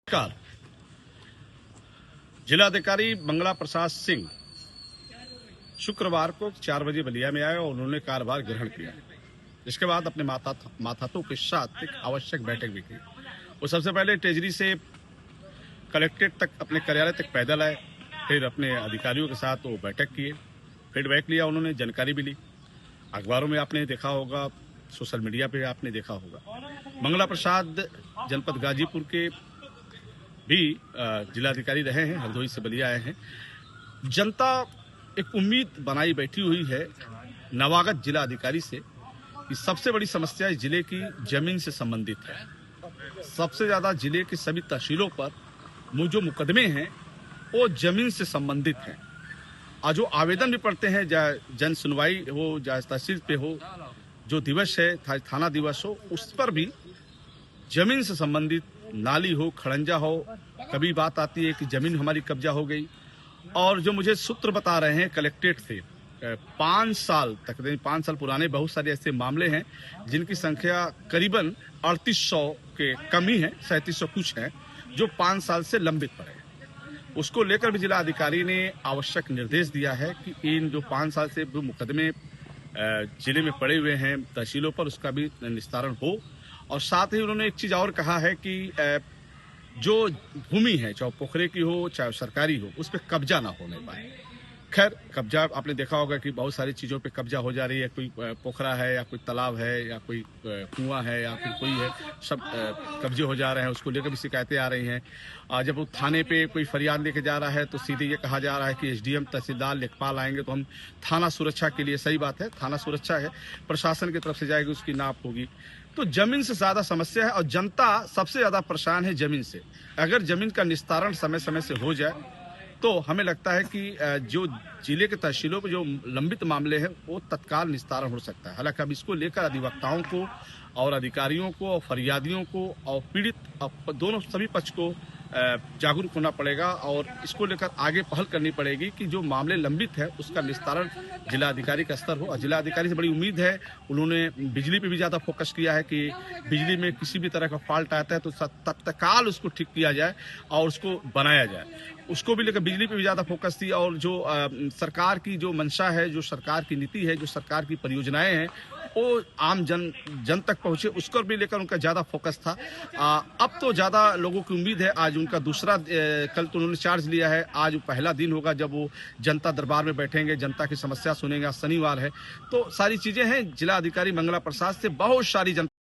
नमस्कार। जिलाधिकारी मंगला प्रसाद सिंह शुक्रवार को 4 बजे बलिया में आए और उन्होंने कार्यभार ग्रहण किया। इसके बाद अपने मातातों के साथ एक आवश्यक बैठक भी की। वो सबसे पहले टेजरी से कलेक्ट्रेट तक अपने कार्यालय तक पैदल आए, फिर अपने अधिकारियों के साथ वो बैठक किए, फीडबैक लिया, उन्होंने जानकारी भी ली। अखबारों में आपने देखा होगा, सोशल मीडिया पे आपने देखा होगा। मंगला प्रसाद जनपद गाजीपुर के भी जिलाधिकारी रहे हैं, हरदोई से बलिया आए हैं। जनता एक उम्मीद बनाई बैठी हुई है नवागत जिला अधिकारी से कि सबसे बड़ी समस्या इस जिले की जमीन से संबंधित है। सबसे ज्यादा जिले के सभी तहसीलों पर जो मुकदमे हैं वो जमीन से संबंधित हैं, और जो आवेदन भी पड़ते हैं, जन सुनवाई हो, चाहे तहसील पे हो, जो दिवस है थाना दिवस हो, उस पर भी जमीन से संबंधित नाली हो, खड़ंजा हो, कभी बात आती है कि जमीन हमारी कब्जा हो गई। और जो मुझे सूत्र बता रहे हैं कलेक्ट्रेट से, 5 साल पुराने बहुत सारे ऐसे मामले हैं जिनकी संख्या करीबन 3800 के कम ही है, 3700 कुछ है, जो 5 साल से लंबित पड़े। उसको लेकर भी जिला अधिकारी ने आवश्यक निर्देश दिया है कि इन जो 5 साल से जो मुकदमे जिले में पड़े हुए हैं तहसीलों पर, उसका भी निस्तारण हो। और साथ ही उन्होंने एक चीज और कहा है कि जो भूमि है, चाहे पोखरे की हो चाहे सरकारी हो, उस पर कब्जा ना होने पाए। खैर, कब्जा आपने देखा होगा कि बहुत सारी चीजों पे कब्जा हो जा रही है। कोई पोखरा है या कोई तालाब है या कोई कुआं है या फिर कोई है, सब कब्जे हो जा रहे हैं। उसको लेकर भी शिकायतें आ रही हैं। जब वो थाने पे कोई फरियाद लेके जा रहा है तो सीधे ये कहा जा रहा है कि एसडीएम, तहसीलदार, लेखपाल आएंगे तो हम थाना सुरक्षा के लिए, सही बात है, थाना सुरक्षा है, प्रशासन की तरफ से जाएगी, उसकी नाप होगी। तो जमीन से ज्यादा समस्या है और जनता सबसे ज्यादा परेशान है जमीन से। अगर जमीन का निस्तारण समय समय से हो जाए तो हमें लगता है कि जो जिले के तहसीलों में जो लंबित मामले हैं वो तत्काल निस्तारण हो सकता है। हालांकि अब इसको लेकर अधिवक्ताओं को और अधिकारियों को और फरियादियों को और पीड़ित दोनों सभी पक्ष को जागरूक होना पड़ेगा और इसको लेकर आगे पहल करनी पड़ेगी कि जो मामले लंबित है उसका निस्तारण जिला अधिकारी का स्तर हो। और जिला अधिकारी से बड़ी उम्मीद है, उन्होंने बिजली पे भी ज्यादा फोकस किया है कि बिजली में किसी भी तरह का फॉल्ट आता है तो तत्काल उसको ठीक किया जाए और उसको बनाया जाए। उसको भी लेकर बिजली पे भी ज्यादा फोकस थी। और जो सरकार की जो मंशा है, जो सरकार की नीति है, जो सरकार की परियोजनाएं हैं, वो आम जन तक पहुंचे, उसको भी लेकर उनका ज्यादा फोकस था। अब तो ज्यादा लोगों की उम्मीद है। आज उनका दूसरा, कल तो उन्होंने चार्ज लिया है, आज पहला दिन होगा जब वो जनता दरबार में बैठेंगे, जनता की समस्या सुनेंगे। शनिवार है तो सारी चीजें हैं। जिला अधिकारी मंगला प्रसाद से बहुत सारी जनता